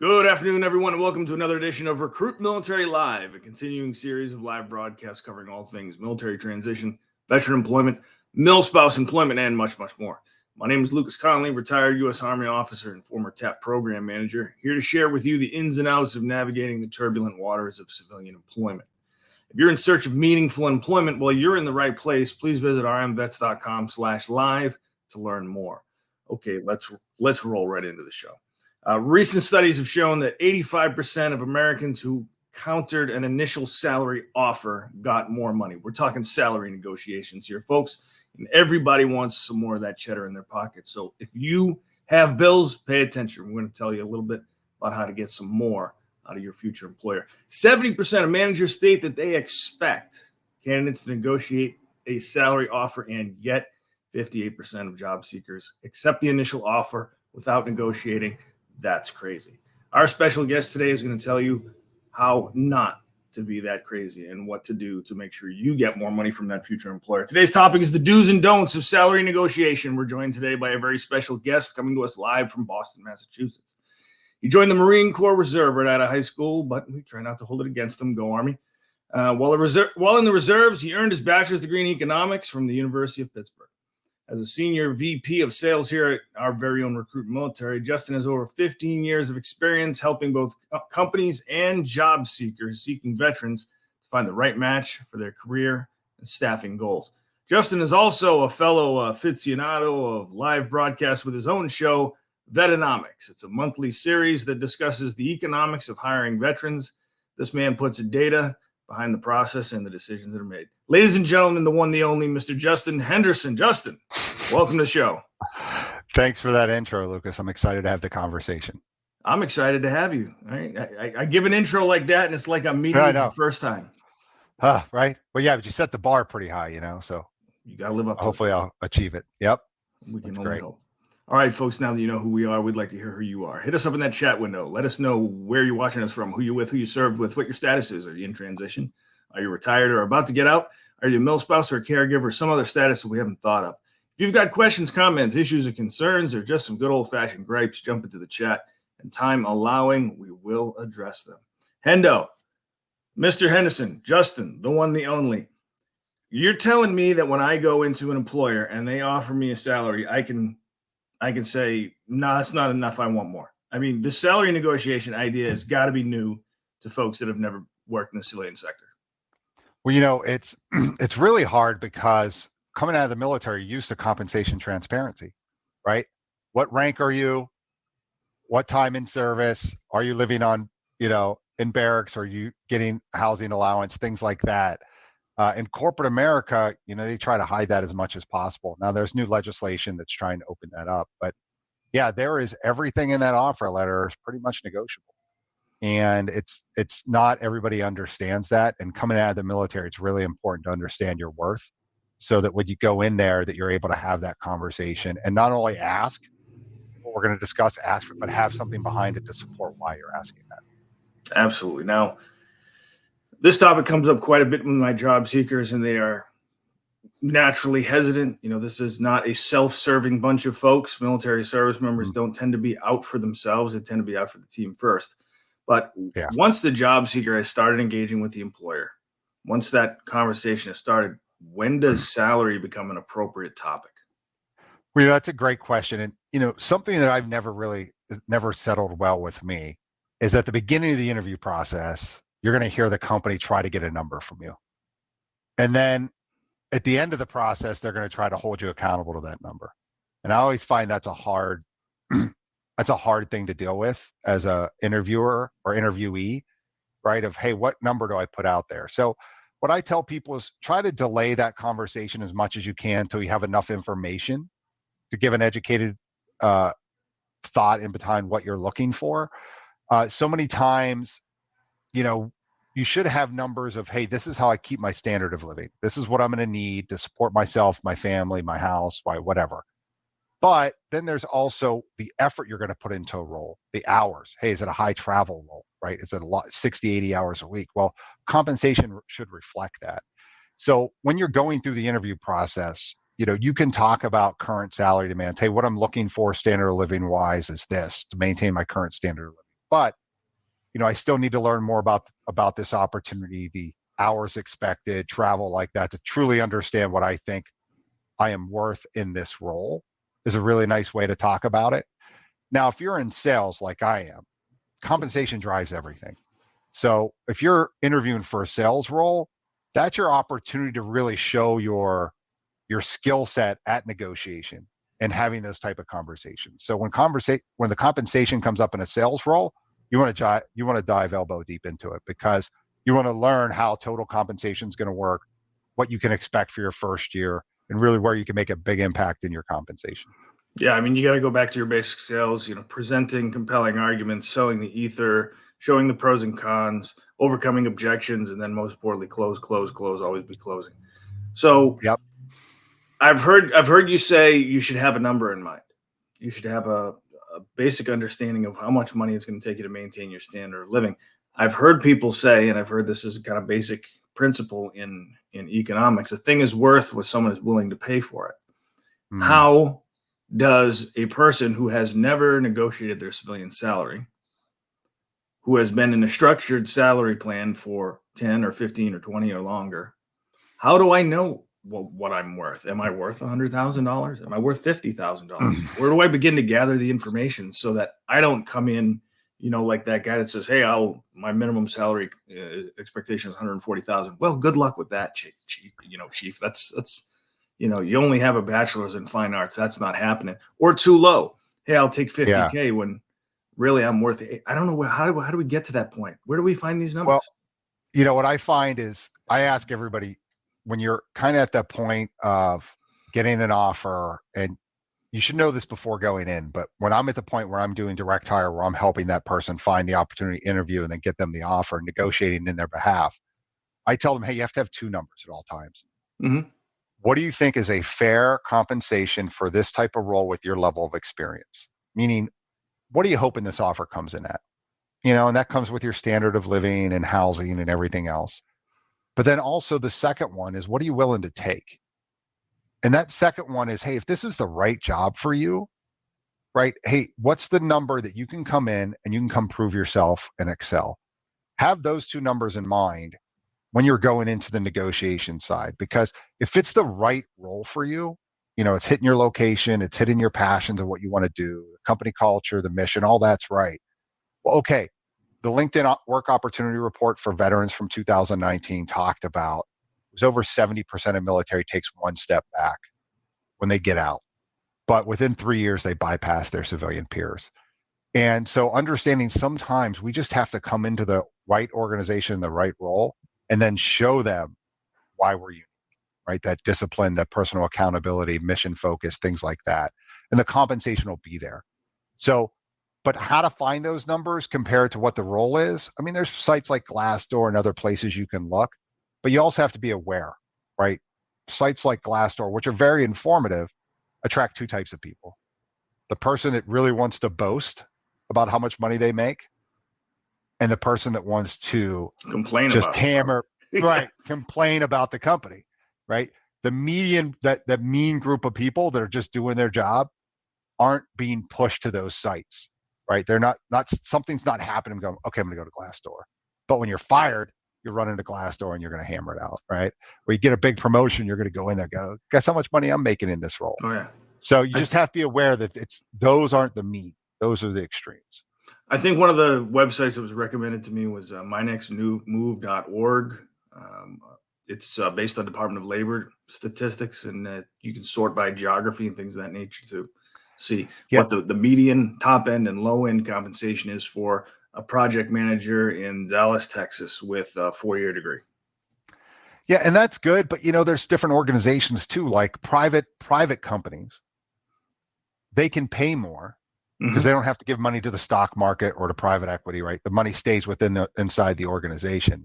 Good afternoon, everyone, and welcome to another edition of Recruit Military Live, a continuing series of live broadcasts covering all things military transition, veteran employment, mil-spouse employment, and much, much more. My name is Lucas Connolly, retired U.S. Army officer and former TAP program manager, here to share with you the ins and outs of navigating the turbulent waters of civilian employment. If you're in search of meaningful employment, well, you're in the right place. Please visit rmvets.com/live to learn more. Okay, let's roll right into the show. Recent studies have shown that 85% of Americans who countered an initial salary offer got more money. We're talking salary negotiations here, folks, and everybody wants some more of that cheddar in their pocket. So if you have bills, pay attention. We're going to tell you a little bit about how to get some more out of your future employer. 70% of managers state that they expect candidates to negotiate a salary offer, and yet 58% of job seekers accept the initial offer without negotiating. That's crazy. Our special guest today is going to tell you how not to be that crazy and what to do to make sure you get more money from that future employer. Today's topic is the do's and don'ts of salary negotiation. We're joined today by a very special guest coming to us live from Boston, Massachusetts. He joined the Marine Corps Reserve right out of high school, but we try not to hold it against him. Go Army. While in the reserves, he earned his bachelor's degree in economics from the University of Pittsburgh. As a senior VP of sales here at our very own Recruit Military, Justin has over 15 years of experience helping both companies and job seekers seeking veterans to find the right match for their career and staffing goals. Justin is also a fellow aficionado of live broadcasts with his own show, Vetonomics. It's a monthly series that discusses the economics of hiring veterans. This man puts data behind the process and the decisions that are made. Ladies and gentlemen, the one, the only, Mr. Justin Henderson. Justin, welcome to the show. Thanks for that intro, Lucas. I'm excited to have the conversation. I'm excited to have you. I give an intro like that, and it's like I'm meeting you for the first time. Right? Well, yeah, but you set the bar pretty high, so you got to live up to hopefully it. I'll achieve it. Yep. We can only hope. All right, folks, now that you know who we are, we'd like to hear who you are. Hit us up in that chat window. Let us know where you're watching us from, who you're with, who you served with, what your status is. Are you in transition? Are you retired or about to get out? Are you a mil-spouse or a caregiver or some other status that we haven't thought of? If you've got questions, comments, issues, or concerns, or just some good old-fashioned gripes, jump into the chat, and time allowing, we will address them. Hendo, Mr. Henderson, Justin, the one, the only. You're telling me that when I go into an employer and they offer me a salary, I can say, no, that's not enough. I want more. I mean, the salary negotiation idea has got to be new to folks that have never worked in the civilian sector. Well, it's really hard because coming out of the military, you're used to compensation transparency, right? What rank are you? What time in service? Are you living on, in barracks? Are you getting housing allowance? Things like that. In corporate America, they try to hide that as much as possible. Now there's new legislation that's trying to open that up, but yeah, there is everything in that offer letter is pretty much negotiable. And it's not everybody understands that. And coming out of the military, it's really important to understand your worth so that when you go in there, that you're able to have that conversation and not only ask what we're going to discuss, but have something behind it to support why you're asking that. Absolutely. Now, this topic comes up quite a bit with my job seekers, and they are naturally hesitant. This is not a self-serving bunch of folks. Military service members don't tend to be out for themselves. They tend to be out for the team first. But once the job seeker has started engaging with the employer, once that conversation has started, when does salary become an appropriate topic? Well, that's a great question. And, something that I've never settled well with me is at the beginning of the interview process, you're going to hear the company try to get a number from you. And then at the end of the process, they're going to try to hold you accountable to that number. And I always find that's a hard thing to deal with as a interviewer or interviewee, right? Of, hey, what number do I put out there? So what I tell people is try to delay that conversation as much as you can until you have enough information to give an educated thought in behind what you're looking for. So many times, you should have numbers of, hey, this is how I keep my standard of living. This is what I'm going to need to support myself, my family, my house, whatever. But then there's also the effort you're going to put into a role, the hours. Hey, is it a high travel role, right? Is it a lot, 60, 80 hours a week? Well, compensation should reflect that. So when you're going through the interview process, you can talk about current salary demands. Hey, what I'm looking for standard of living wise is this to maintain my current standard of living. but I still need to learn more about this opportunity, the hours expected, travel like that, to truly understand what I think I am worth in this role is a really nice way to talk about it. Now, if you're in sales like I am, compensation drives everything. So if you're interviewing for a sales role, that's your opportunity to really show your skill set at negotiation and having those type of conversations. So when the compensation comes up in a sales role, you want to dive elbow deep into it, because you want to learn how total compensation is going to work, what you can expect for your first year, and really where you can make a big impact in your compensation. Yeah, I mean, you got to go back to your basic sales, presenting compelling arguments, selling the ether, showing the pros and cons, overcoming objections, and then most importantly, close, always be closing. So Yep. I've heard you say you should have a number in mind. You should have a basic understanding of how much money it's going to take you to maintain your standard of living. I've heard people say, and I've heard this is a kind of basic principle in economics, a thing is worth what someone is willing to pay for it. How does a person who has never negotiated their civilian salary, who has been in a structured salary plan for 10 or 15 or 20 or longer, how do I know what I'm worth? Am I worth $100,000? Am I worth $50,000? Where do I begin to gather the information so that I don't come in, like that guy that says, "Hey, my minimum salary expectation is 140,000." Well, good luck with that, chief. Chief. That's you only have a bachelor's in fine arts. That's not happening. Or too low. Hey, I'll take 50K when really I'm worth it. I don't know how do we get to that point? Where do we find these numbers? Well, what I find is I ask everybody, when you're kind of at that point of getting an offer, and you should know this before going in, but when I'm at the point where I'm doing direct hire, where I'm helping that person find the opportunity to interview and then get them the offer, negotiating in their behalf, I tell them, hey, you have to have two numbers at all times. Mm-hmm. What do you think is a fair compensation for this type of role with your level of experience? Meaning, what are you hoping this offer comes in at? And that comes with your standard of living and housing and everything else. But then also the second one is, what are you willing to take? And that second one is, hey, if this is the right job for you, right? Hey, what's the number that you can come in and you can come prove yourself and excel? Have those two numbers in mind when you're going into the negotiation side, because if it's the right role for you, it's hitting your location, it's hitting your passions of what you want to do, the company culture, the mission, all that's right. Well, okay. The LinkedIn Work Opportunity Report for veterans from 2019 talked about it was over 70% of military takes one step back when they get out. But within 3 years, they bypass their civilian peers. And so understanding sometimes we just have to come into the right organization, the right role, and then show them why we're unique, right? That discipline, that personal accountability, mission focus, things like that. And the compensation will be there. So, but how to find those numbers compared to what the role is? I mean, there's sites like Glassdoor and other places you can look, but you also have to be aware, right? Sites like Glassdoor, which are very informative, attract two types of people. The person that really wants to boast about how much money they make, and the person that wants to complain just about hammer, right? Complain about the company, right? The median, that mean group of people that are just doing their job aren't being pushed to those sites, right? They're not something's not happening. Going, okay, I'm going to go to Glassdoor. But when you're fired, you're running to Glassdoor and you're going to hammer it out, right? Or you get a big promotion, you're going to go in there, and go, guess how much money I'm making in this role. Oh yeah. So you just have to be aware that those aren't the mean; those are the extremes. I think one of the websites that was recommended to me was mynextmove.org. It's based on Department of Labor statistics, and you can sort by geography and things of that nature to see what the median, top end, and low end compensation is for a project manager in Dallas, Texas, with a 4-year degree. Yeah, and that's good, but there's different organizations too, like private companies. They can pay more because they don't have to give money to the stock market or to private equity, right? The money stays inside the organization.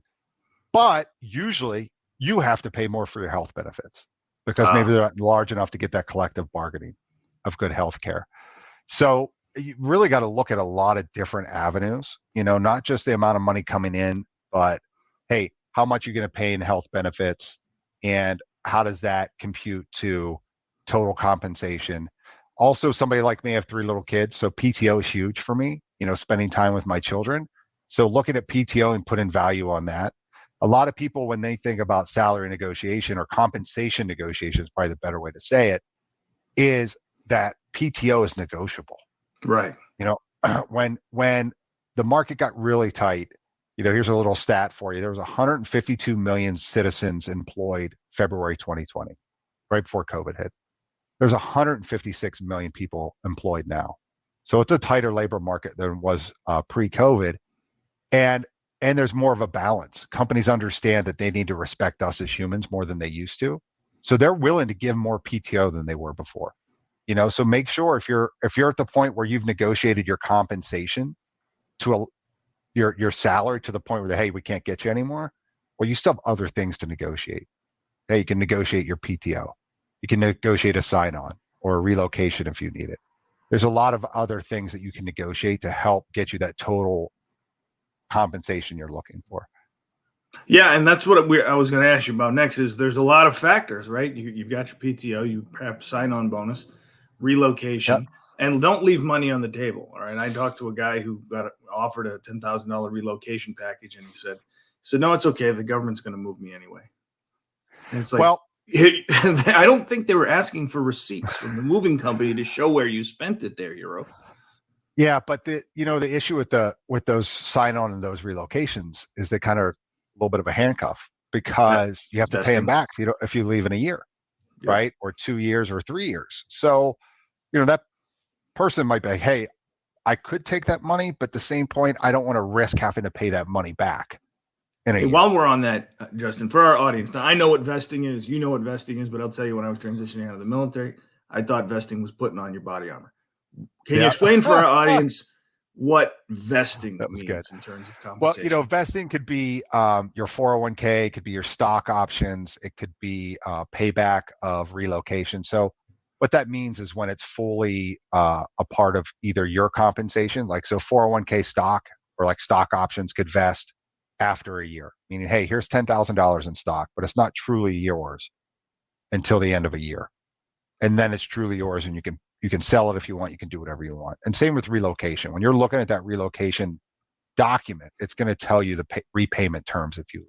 But usually you have to pay more for your health benefits because maybe they're not large enough to get that collective bargaining of good health care. So you really got to look at a lot of different avenues, not just the amount of money coming in, but hey, how much you're going to pay in health benefits and how does that compute to total compensation? Also, somebody like me, I have 3 little kids, so PTO is huge for me, spending time with my children. So looking at PTO and putting value on that. A lot of people, when they think about salary negotiation or compensation negotiation, is probably the better way to say it, is that PTO is negotiable. Right. When the market got really tight, here's a little stat for you. There was 152 million citizens employed February 2020, right before COVID hit. There's 156 million people employed now. So it's a tighter labor market than was pre-COVID. And there's more of a balance. Companies understand that they need to respect us as humans more than they used to. So they're willing to give more PTO than they were before. So make sure if you're at the point where you've negotiated your compensation to your salary to the point where, hey, we can't get you anymore, well, you still have other things to negotiate. Hey, you can negotiate your PTO. You can negotiate a sign-on or a relocation if you need it. There's a lot of other things that you can negotiate to help get you that total compensation you're looking for. Yeah, and that's what I was going to ask you about next. Is there's a lot of factors, right? You've got your PTO, you perhaps sign-on bonus, relocation, Yep. and don't leave money on the table. All right, I talked to a guy who got offered a $10,000 relocation package, and he said, no, it's okay. The government's going to move me anyway. And it's like, well, I don't think they were asking for receipts from the moving company to show where you spent it there, Hero. Yeah, but the issue with those sign-on and those relocations is they kind of a little bit of a handcuff, because you have to pay them back if you leave in a year, right? Or 2 years or 3 years. So, that person might be like, hey, I could take that money, but at the same point, I don't want to risk having to pay that money back. While we're on that, Justin, for our audience, now I know what vesting is, you know what vesting is, but I'll tell you, when I was transitioning out of the military, I thought vesting was putting on your body armor. Can you explain for our audience what vesting means in terms of compensation? Well, vesting could be your 401k, it could be your stock options, it could be payback of relocation. So what that means is when it's fully a part of either your compensation, like so 401k stock or like stock options could vest after a year, meaning, hey, here's $10,000 in stock, but it's not truly yours until the end of a year. And then it's truly yours, and you can sell it if you want, you can do whatever you want. And same with relocation. When you're looking at that relocation document, it's going to tell you the repayment terms if you leave.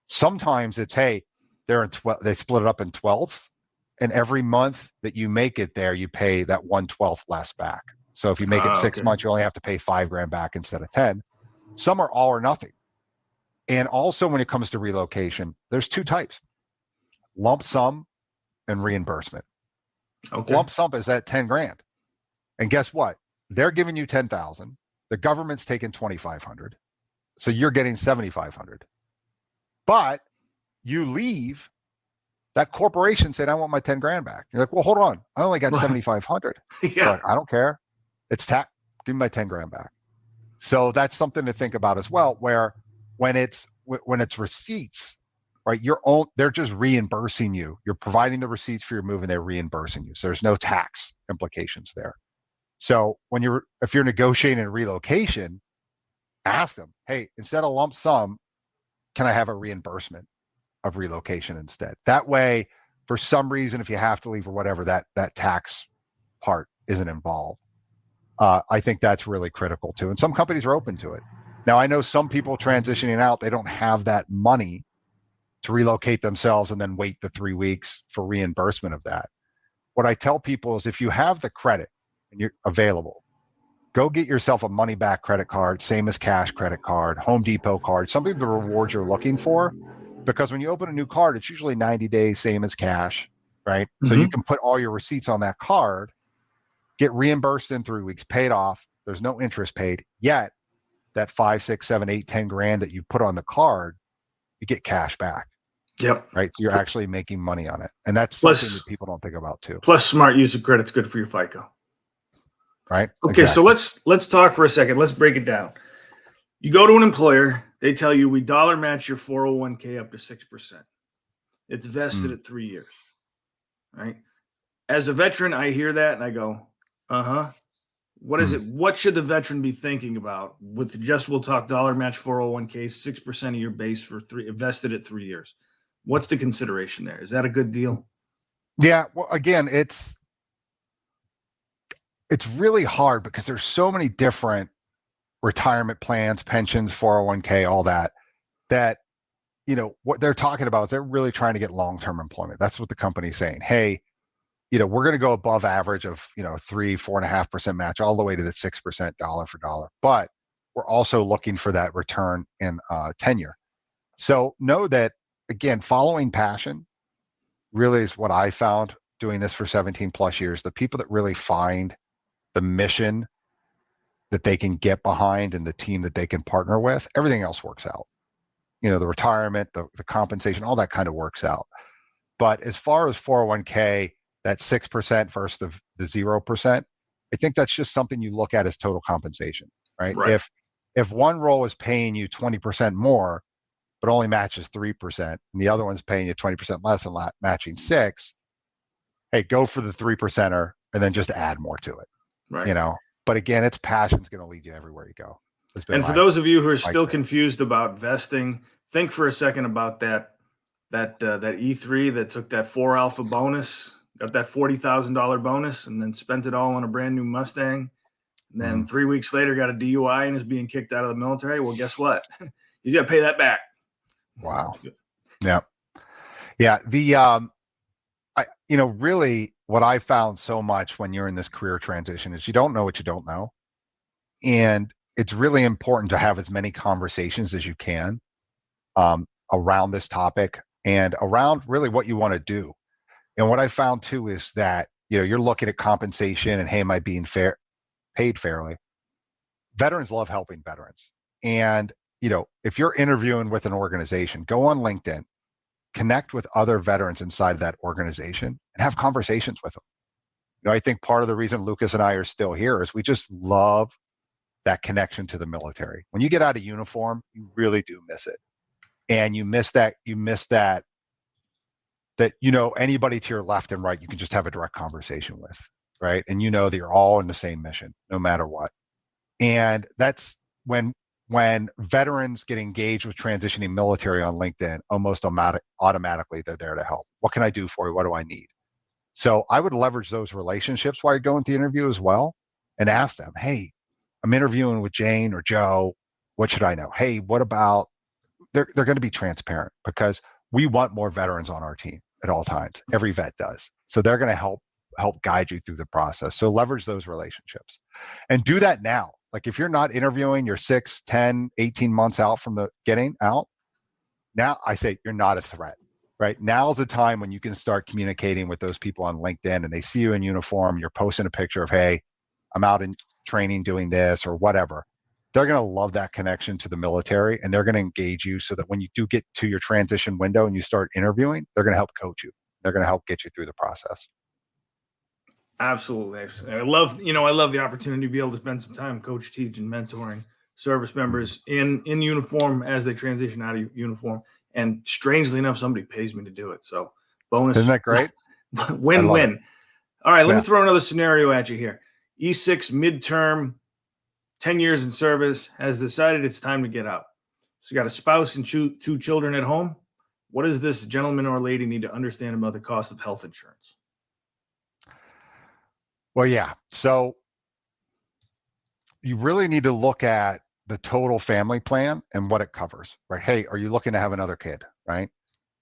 Sometimes it's, hey, they split it up in 12ths, and every month that you make it there, you pay that 1/12 less back. So if you make it 6 months, you only have to pay $5,000 back instead of 10. Some are all or nothing. And also when it comes to relocation, there's 2 types: lump sum and reimbursement. Okay. Lump sum is at $10,000. And guess what? They're giving you $10,000. The government's taking $2,500. So you're getting $7,500. But you leave, that corporation said, I want my $10,000 back. You're like, well, hold on. I only got $7,500. Yeah. Like, I don't care. It's tax. Give me my $10,000 back. So that's something to think about as well, where when it's receipts, right? They're just reimbursing you. You're providing the receipts for your move, and they're reimbursing you. So there's no tax implications there. So if you're negotiating a relocation, ask them, hey, instead of lump sum, can I have a reimbursement of relocation instead? That way, for some reason, if you have to leave or whatever, that tax part isn't involved. I think that's really critical too. And some companies are open to it. Now, I know some people transitioning out, they don't have that money to relocate themselves and then wait the 3 weeks for reimbursement of that. What I tell people is, if you have the credit and you're available, go get yourself a money back credit card, same as cash credit card, Home Depot card, something the rewards you're looking for. Because when you open a new card, it's usually 90 days, same as cash, right? Mm-hmm. So you can put all your receipts on that card, get reimbursed in 3 weeks, paid off. There's no interest paid yet. That 5, 6, 7, 8, 10 grand that you put on the card, you get cash back. Yep. Right. So you're actually making money on it. And that's something that people don't think about too. Plus, smart use of credit's good for your FICO. Right. Okay. Exactly. So let's talk for a second. Let's break it down. You go to an employer, they tell you, we dollar match your 401k up to 6%. It's vested at 3 years. Right. As a veteran, I hear that and I go, what is it? What should the veteran be thinking about with we'll talk dollar match 401k, 6% of your base for vested at 3 years? What's the consideration there? Is that a good deal? Yeah. Well, again, it's really hard because there's so many different retirement plans, pensions, 401k, all that, what they're talking about is they're really trying to get long-term employment. That's what the company's saying. Hey, we're going to go above average of, 4.5% match all the way to the 6% dollar for dollar. But we're also looking for that return in tenure. So know that, again, following passion really is what I found doing this for 17 plus years. The people that really find the mission that they can get behind and the team that they can partner with, everything else works out. The retirement, the compensation, all that kind of works out. But as far as 401k, that 6% versus the 0%, I think that's just something you look at as total compensation, right? If one role is paying you 20% more, but only matches 3%, and the other one's paying you 20% less and matching 6%, hey, go for the 3%er and then just add more to it. Right. But again, it's passion's going to lead you everywhere you go. And for those of you who are still confused about vesting, think for a second about that E3 that took that 4 alpha bonus, got that $40,000 bonus, and then spent it all on a brand new Mustang. And then 3 weeks later got a DUI and is being kicked out of the military. Well, guess what? He's got to pay that back. Wow. Yeah. Yeah. Really what I found so much when you're in this career transition is you don't know what you don't know. And it's really important to have as many conversations as you can around this topic and around really what you want to do. And what I found too is that, you're looking at compensation and, hey, am I being paid fairly? Veterans love helping veterans. And, if you're interviewing with an organization, go on LinkedIn, connect with other veterans inside of that organization and have conversations with them. I think part of the reason Lucas and I are still here is we just love that connection to the military. When you get out of uniform, you really do miss it. And you miss that anybody to your left and right, you can just have a direct conversation with, right? And that you're all in the same mission, no matter what. And that's when veterans get engaged with transitioning military on LinkedIn, almost automatically they're there to help. What can I do for you? What do I need? So I would leverage those relationships while you're going to the interview as well and ask them, hey, I'm interviewing with Jane or Joe. What should I know? Hey, what about, they're going to be transparent because we want more veterans on our team at all times. Every vet does. So they're going to help guide you through the process. So leverage those relationships and do that now. Like if you're not interviewing, you're 6, 10, 18 months out from the getting out. Now I say you're not a threat, right? Now's the time when you can start communicating with those people on LinkedIn and they see you in uniform. You're posting a picture of, hey, I'm out in training doing this or whatever. They're going to love that connection to the military and they're going to engage you so that when you do get to your transition window and you start interviewing, they're going to help coach you. They're going to help get you through the process. Absolutely. I love the opportunity to be able to spend some time coach, teaching, mentoring service members in uniform as they transition out of uniform. And strangely enough, somebody pays me to do it. So bonus. Isn't that great? Win-win. All right, let me throw another scenario at you here. E6 midterm, 10 years in service, has decided it's time to get out. She's got a spouse and 2 children at home. What does this gentleman or lady need to understand about the cost of health insurance? Well, yeah. So you really need to look at the total family plan and what it covers, right? Hey, are you looking to have another kid, right?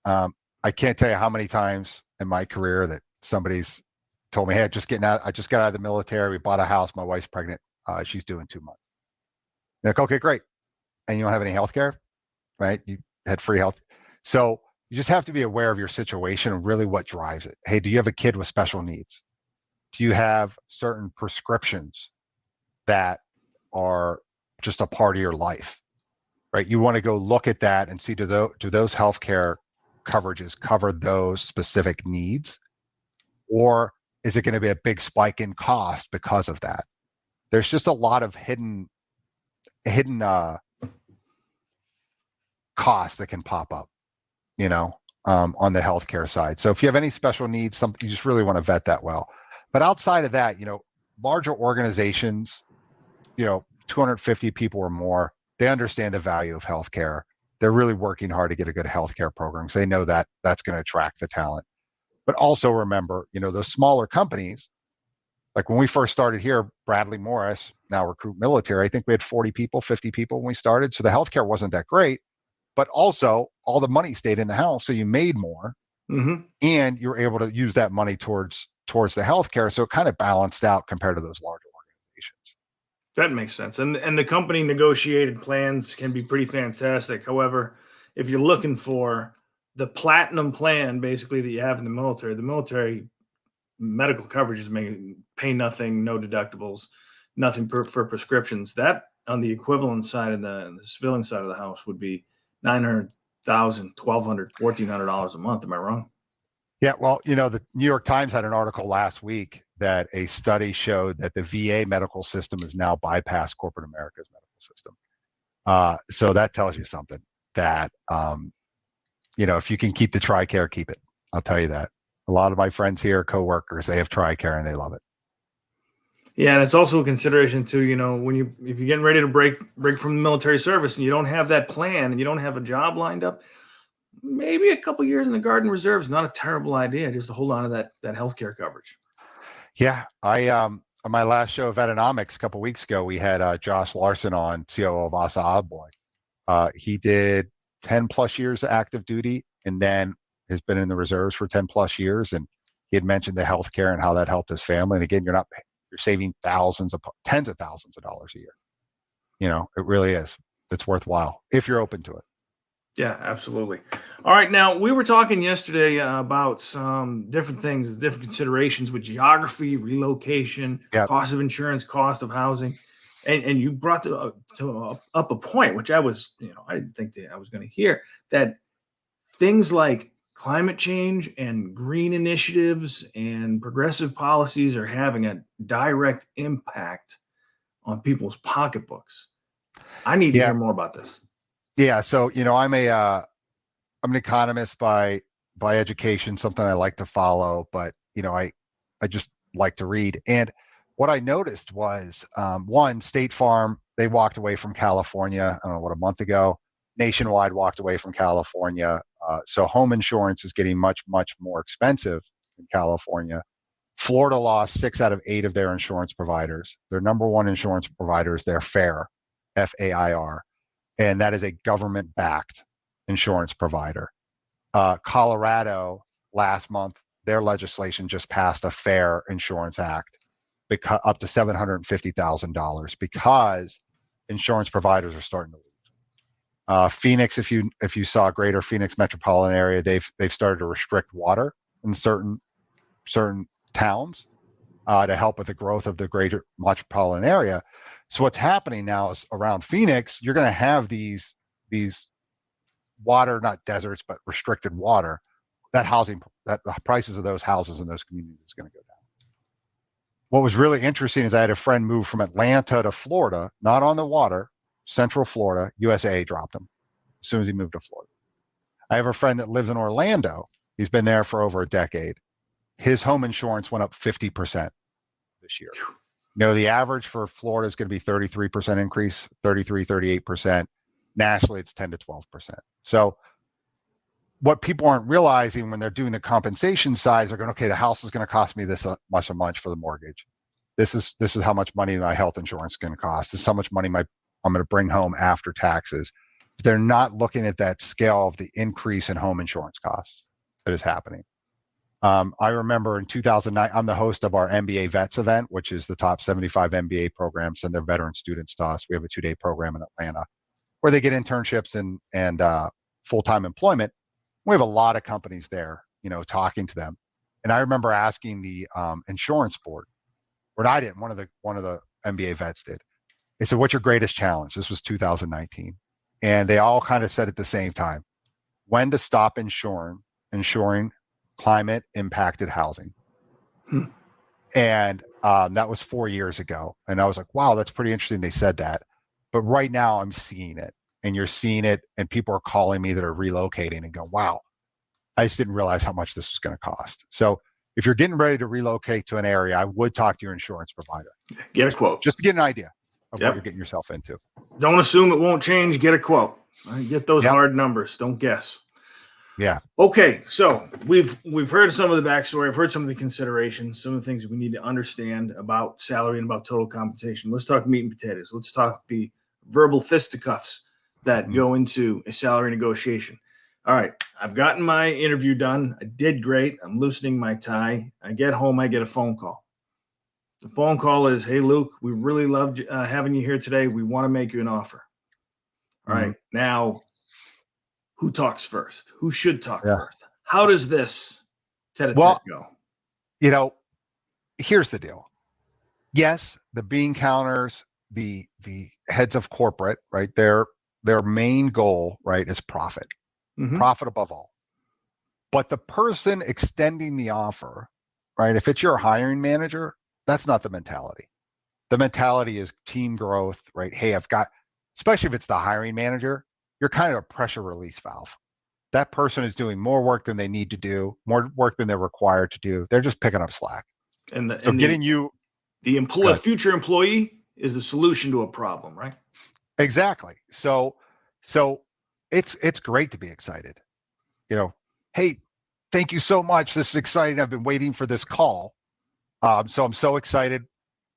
I can't tell you how many times in my career that somebody's told me, hey, I just got out of the military. We bought a house. My wife's pregnant. She's due in 2 months. You're like, okay, great. And you don't have any health care, right? You had free health. So you just have to be aware of your situation and really what drives it. Hey, do you have a kid with special needs? Do you have certain prescriptions that are just a part of your life, right? You want to go look at that and see, do those healthcare coverages cover those specific needs? Or is it going to be a big spike in cost because of that? There's just a lot of hidden costs that can pop up, on the healthcare side. So if you have any special needs, something you just really want to vet that well. But outside of that, larger organizations, 250 people or more, they understand the value of healthcare. They're really working hard to get a good healthcare program. So they know that that's going to attract the talent. But also remember, those smaller companies, Like when we first started here, Bradley Morris, now RecruitMilitary, I think we had 40 people, 50 people when we started. So the healthcare wasn't that great, but also all the money stayed in the house. So you made more and you were able to use that money towards the healthcare. So it kind of balanced out compared to those larger organizations. That makes sense. And the company negotiated plans can be pretty fantastic. However, if you're looking for the platinum plan, basically, that you have in the military medical coverages may pay nothing, no deductibles, nothing for prescriptions. That on the equivalent side of the civilian side of the house would be $900,000, $1,200, $1,400 a month. Am I wrong? Yeah, well, the New York Times had an article last week that a study showed that the VA medical system has now bypassed corporate America's medical system. So that tells you something that, if you can keep the TRICARE, keep it. I'll tell you that. A lot of my friends here, coworkers, they have TRICARE and they love it. Yeah, and it's also a consideration too. If you're getting ready to break from the military service and you don't have that plan and you don't have a job lined up, maybe a couple years in the Guard Reserve is not a terrible idea, just to hold on to that healthcare coverage. Yeah, I on my last show of Vetonomics a couple weeks ago, we had Josh Larson on, COO of Asa Abloy. He did 10 plus years of active duty and then has been in the reserves for 10 plus years. And he had mentioned the healthcare and how that helped his family. And again, you're saving tens of thousands of dollars a year. It really is. It's worthwhile if you're open to it. Yeah, absolutely. All right. Now, we were talking yesterday about some different things, different considerations with geography, relocation, cost of insurance, cost of housing. And you brought up a point, which I didn't think that I was going to hear, that things like climate change and green initiatives and progressive policies are having a direct impact on people's pocketbooks. I need to hear more about this. Yeah. So, I'm an economist by education, something I like to follow, but, I just like to read. And what I noticed was, one, State Farm, they walked away from California, I don't know, a month ago. Nationwide walked away from California. So home insurance is getting much, much more expensive in California. Florida lost 6 out of 8 of their insurance providers. Their number one insurance provider is their FAIR, FAIR. And that is a government-backed insurance provider. Colorado, last month, their legislation just passed a FAIR Insurance Act, up to $750,000 because insurance providers are starting to leave. Phoenix, if you saw Greater Phoenix metropolitan area, they've started to restrict water in certain towns to help with the growth of the greater metropolitan area. So what's happening now is around Phoenix, you're going to have these water, not deserts, but restricted water. That the prices of those houses in those communities is going to go down. What was really interesting is I had a friend move from Atlanta to Florida, not on the water, Central Florida. USAA dropped him as soon as he moved to Florida. I have a friend that lives in Orlando. He's been there for over a decade. His home insurance went up 50% this year. The average for Florida is going to be 33% increase, 33, 38%. Nationally, it's 10 to 12%. So what people aren't realizing when they're doing the compensation side is they're going, okay, the house is going to cost me this much a month for the mortgage. This is how much money my health insurance is going to cost. This is how much money I'm going to bring home after taxes. But they're not looking at that scale of the increase in home insurance costs that is happening. I remember in 2009, I'm the host of our MBA Vets event, which is the top 75 MBA programs send their veteran students to us. We have a 2-day program in Atlanta where they get internships and full-time employment. We have a lot of companies there, talking to them. And I remember asking the insurance board, or I didn't, one of the MBA vets did. They said, what's your greatest challenge? This was 2019. And they all kind of said at the same time, when to stop insuring climate impacted housing. And that was 4 years ago. And I was like, wow, that's pretty interesting they said that. But right now I'm seeing it, and you're seeing it, and people are calling me that are relocating and go, wow, I just didn't realize how much this was going to cost. So if you're getting ready to relocate to an area, I would talk to your insurance provider. Get a quote. Just to get an idea of what you're getting yourself into. Don't assume it won't change. Get a quote. Get those hard numbers. Don't guess. Yeah. Okay, so we've heard some of the backstory. I've heard some of the considerations, some of the things we need to understand about salary and about total compensation. Let's talk meat and potatoes. Let's talk the verbal fisticuffs that go into a salary negotiation. All right, I've gotten my interview done. I did great. I'm loosening my tie. I get home, I get a phone call. The phone call is, "Hey, Luke, we really loved having you here today. We want to make you an offer." All right, now who talks first? Who should talk first? How does this tete-a-tete go? Here's the deal. Yes, the bean counters, the heads of corporate, right? Their main goal, right, is profit. Profit above all. But the person extending the offer, right? If it's your hiring manager, that's not the mentality. The mentality is team growth, right? Hey, especially if it's the hiring manager, you're kind of a pressure release valve. That person is doing more work than they need to do, more work than they're required to do. They're just picking up slack. The future employee is the solution to a problem, right? Exactly. So it's great to be excited. Hey, thank you so much. This is exciting. I've been waiting for this call. So I'm so excited.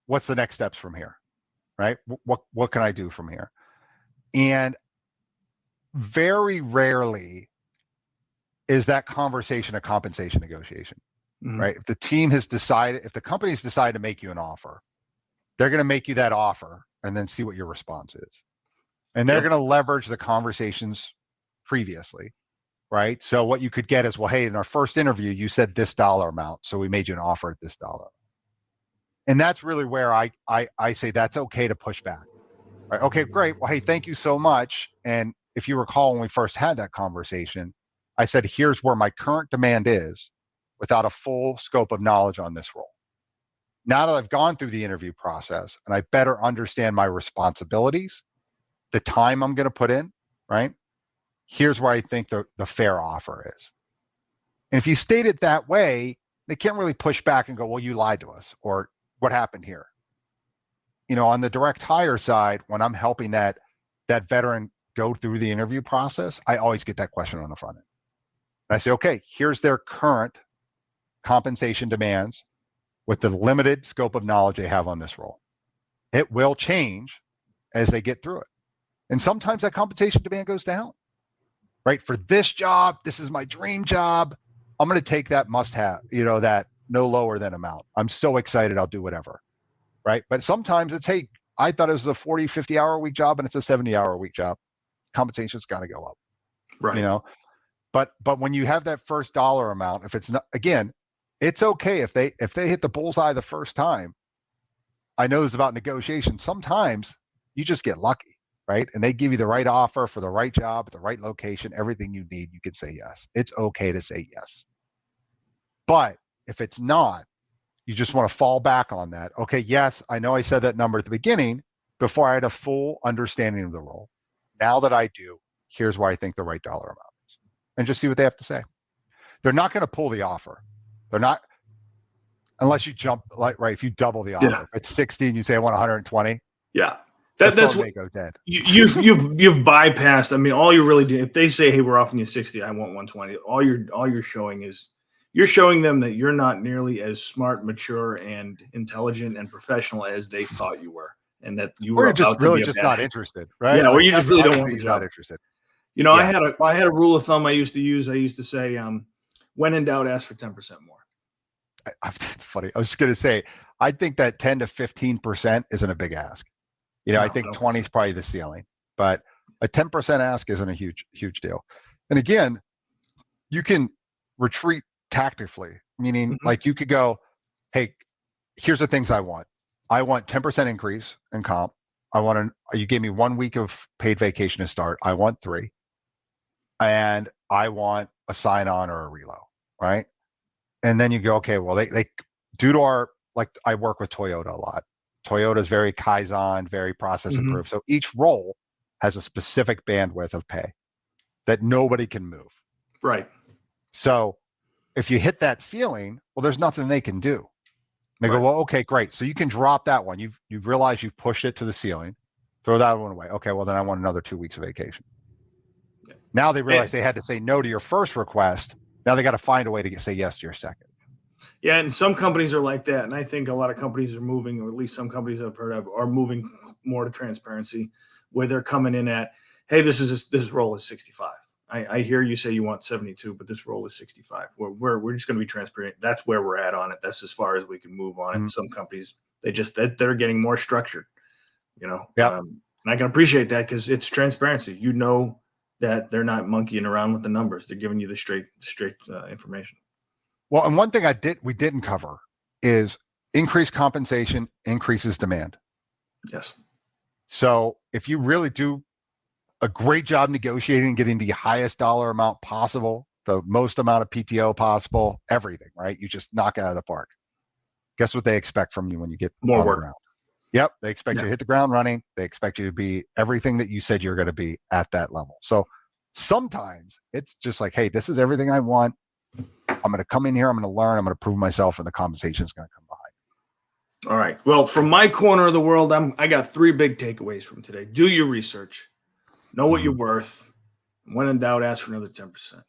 What's the next steps from here? Right? What can I do from here? And very rarely is that conversation a compensation negotiation, right? If the company's decided to make you an offer, they're going to make you that offer and then see what your response is. And they're going to leverage the conversations previously, right? So what you could get is, well, hey, in our first interview, you said this dollar amount, so we made you an offer at this dollar. And that's really where I say that's okay to push back. Right? Okay, great. Well, hey, thank you so much. And if you recall, when we first had that conversation, I said, here's where my current demand is without a full scope of knowledge on this role. Now that I've gone through the interview process and I better understand my responsibilities, the time I'm going to put in, right? Here's where I think the fair offer is. And if you state it that way, they can't really push back and go, well, you lied to us, or what happened here? On the direct hire side, when I'm helping that veteran go through the interview process, I always get that question on the front end. And I say, okay, here's their current compensation demands with the limited scope of knowledge they have on this role. It will change as they get through it. And sometimes that compensation demand goes down, right? For this job, this is my dream job. I'm going to take that must-have, that no lower than amount. I'm so excited, I'll do whatever, right? But sometimes it's, hey, I thought it was a 40, 50-hour-a-week job, and it's a 70-hour-a-week job. Compensation's got to go up, right? But when you have that first dollar amount, if it's not, again, it's okay if they hit the bullseye the first time. I know this is about negotiation. Sometimes you just get lucky, right? And they give you the right offer for the right job, the right location, everything you need. You can say yes. It's okay to say yes. But if it's not, you just want to fall back on that. Okay, yes, I know I said that number at the beginning before I had a full understanding of the role. Now that I do, here's why I think the right dollar amount is. And just see what they have to say. They're not going to pull the offer. They're not, unless you jump, if you double the offer. If it's 60 and you say I want 120. Yeah. That's what go dead. You've bypassed. I mean, all you're really doing, if they say, hey, we're offering you 60, I want 120, all you're showing is you're showing them that you're not nearly as smart, mature, and intelligent and professional as they thought you were. And that you were just really just not interested, right? Yeah, or you just really don't want the job. Not interested. I had a rule of thumb I used to use. I used to say, when in doubt, ask for 10% more. It's funny. I was just going to say, I think that 10 to 15% isn't a big ask. I think 20 is probably the ceiling, but a 10% ask isn't a huge deal. And again, you can retreat tactically, meaning like you could go, hey, here's the things I want. I want 10% increase in comp. You gave me 1 week of paid vacation to start. I want 3. And I want a sign-on or a relo, right? And then you go, okay, well, they due to our, I work with Toyota a lot. Toyota is very Kaizen, very process improved. So each role has a specific bandwidth of pay that nobody can move. Right. So if you hit that ceiling, well, there's nothing they can do. They go, well, okay, great. So you can drop that one. You've realized you've pushed it to the ceiling. Throw that one away. Okay, well, then I want another 2 weeks of vacation. Now they realize they had to say no to your first request. Now they got to find a way to say yes to your second. Yeah, and some companies are like that, and I think a lot of companies are moving, or at least some companies I've heard of are moving more to transparency, where they're coming in at, hey, this role is 65. I hear you say you want 72, but this role is 65. We're just going to be transparent. That's where we're at on it. That's as far as we can move on it. Some companies they're getting more structured, Yep. And I can appreciate that because it's transparency. You know that they're not monkeying around with the numbers. They're giving you the straight information. Well, and one thing we didn't cover is increased compensation increases demand. Yes. So if you really do a great job negotiating, getting the highest dollar amount possible, the most amount of PTO possible, everything, right? You just knock it out of the park. Guess what they expect from you when you get more work. The ground? Yep. They expect you to hit the ground running. They expect you to be everything that you said you're going to be at that level. So sometimes it's just like, hey, this is everything I want. I'm going to come in here. I'm going to learn. I'm going to prove myself, and the compensation is going to come behind. All right. Well, from my corner of the world, I got 3 big takeaways from today. Do your research. Know what you're worth. When in doubt, ask for another 10%.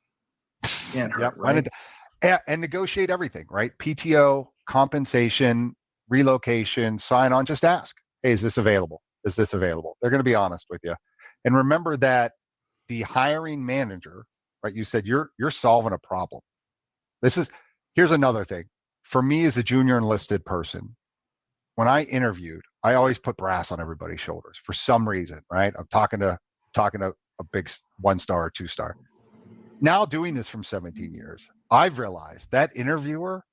Can't hurt, right? And negotiate everything, right? PTO, compensation, relocation, sign on. Just ask, hey, is this available? Is this available? They're going to be honest with you. And remember that the hiring manager, right? You said you're solving a problem. Here's another thing. For me as a junior enlisted person, when I interviewed, I always put brass on everybody's shoulders for some reason, right? I'm talking to a big 1-star or 2-star. Now doing this from 17 years, I've realized that interviewer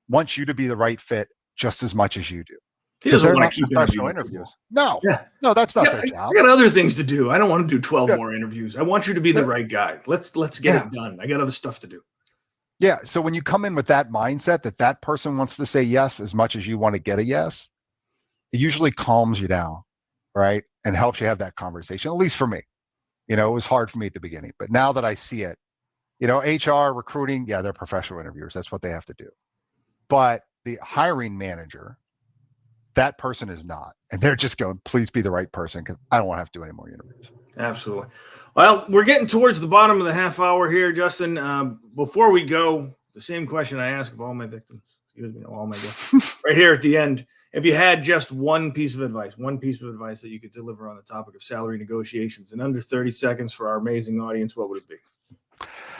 wants you to be the right fit just as much as you do. He doesn't want not to keep professional interviews. No, that's not their job. I got other things to do. I don't want to do 12 more interviews. I want you to be the right guy. Let's get it done. I got other stuff to do. Yeah. So when you come in with that mindset that person wants to say yes as much as you want to get a yes, it usually calms you down, right? And helps you have that conversation, at least for me. It was hard for me at the beginning, but now that I see it, HR, recruiting, they're professional interviewers. That's what they have to do. But the hiring manager, that person is not. And they're just going, please be the right person because I don't want to have to do any more interviews. Absolutely. Well, we're getting towards the bottom of the half hour here, Justin. Before we go, the same question I ask of all my victims, all my guests, right here at the end. If you had just one piece of advice that you could deliver on the topic of salary negotiations in under 30 seconds for our amazing audience, what would it be?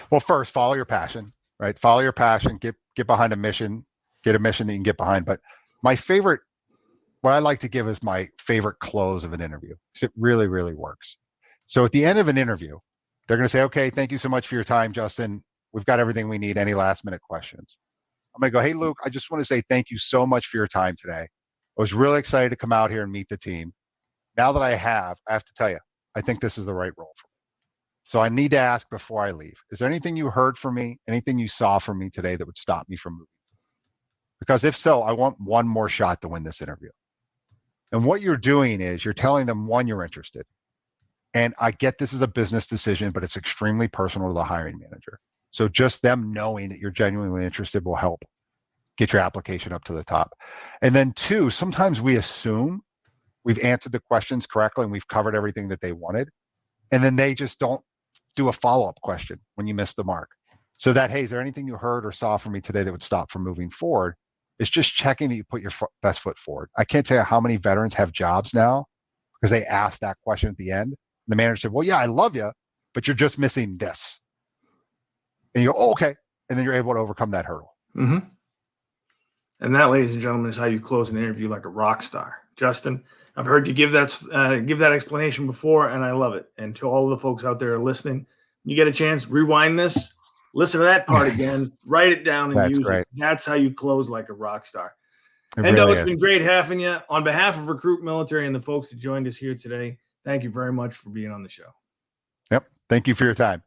Well, first, follow your passion, right? Follow your passion, get behind a mission, get a mission that you can get behind. But what I like to give is my favorite close of an interview because it really, really works. So at the end of an interview, they're going to say, okay, thank you so much for your time, Justin. We've got everything we need. Any last minute questions? I'm going to go, hey, Luke, I just want to say thank you so much for your time today. I was really excited to come out here and meet the team. Now that I have to tell you, I think this is the right role for me. So I need to ask before I leave, is there anything you heard from me, anything you saw from me today that would stop me from moving? Because if so, I want one more shot to win this interview. And what you're doing is you're telling them, one, you're interested. And I get this is a business decision, but it's extremely personal to the hiring manager. So just them knowing that you're genuinely interested will help get your application up to the top. And then 2, sometimes we assume we've answered the questions correctly and we've covered everything that they wanted. And then they just don't do a follow-up question when you miss the mark. So that, hey, is there anything you heard or saw from me today that would stop from moving forward? It's just checking that you put your best foot forward. I can't tell you how many veterans have jobs now because they asked that question at the end. The manager said, well, yeah, I love you, but you're just missing this. And you go, oh, okay. And then you're able to overcome that hurdle. Mm-hmm. And that, ladies and gentlemen, is how you close an interview like a rock star. Justin, I've heard you give that explanation before, and I love it. And to all of the folks out there listening, you get a chance, rewind this, listen to that part again, write it down, and use it. That's how you close like a rock star. It's been great having you. On behalf of Recruit Military and the folks that joined us here today, thank you very much for being on the show. Yep. Thank you for your time.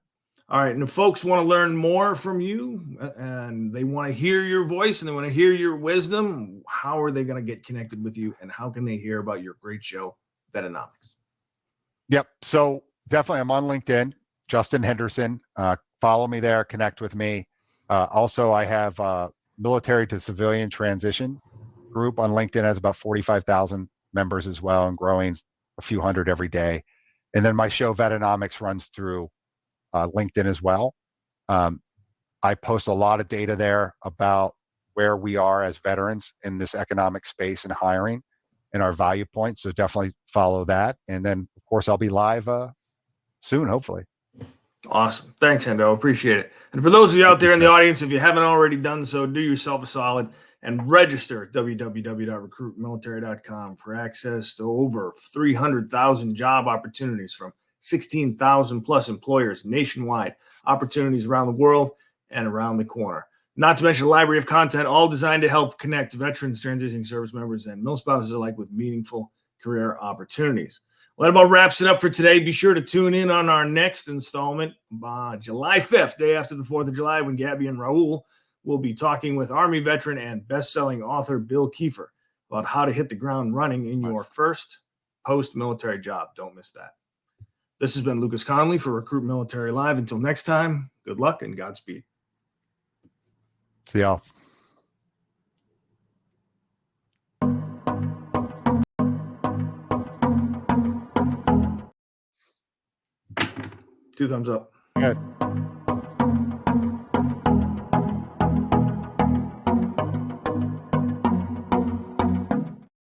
All right. And if folks want to learn more from you and they want to hear your voice and they want to hear your wisdom, how are they going to get connected with you and how can they hear about your great show, Vetonomics? Yep. So definitely I'm on LinkedIn, Justin Henderson. Follow me there, connect with me. Also, I have a military to civilian transition group on LinkedIn, has about 45,000 members as well and growing a few hundred every day. And then my show Vetonomics runs through LinkedIn as well. I post a lot of data there about where we are as veterans in this economic space and hiring and our value points. So definitely follow that. And then, of course, I'll be live soon, hopefully. Awesome. Thanks, Hendo. Appreciate it. And for those of you out there in the audience, if you haven't already done so, do yourself a solid and register at www.recruitmilitary.com for access to over 300,000 job opportunities from 16,000 plus employers nationwide, opportunities around the world and around the corner. Not to mention a library of content, all designed to help connect veterans, transitioning service members, and mill spouses alike with meaningful career opportunities. Well, that about wraps it up for today. Be sure to tune in on our next installment, July 5th, day after the 4th of July, when Gabby and Raul will be talking with Army veteran and best-selling author Bill Kiefer about how to hit the ground running in your first post-military job. Don't miss that. This has been Lucas Connolly for Recruit Military Live. Until next time, good luck and Godspeed. See y'all. Two thumbs up. Good.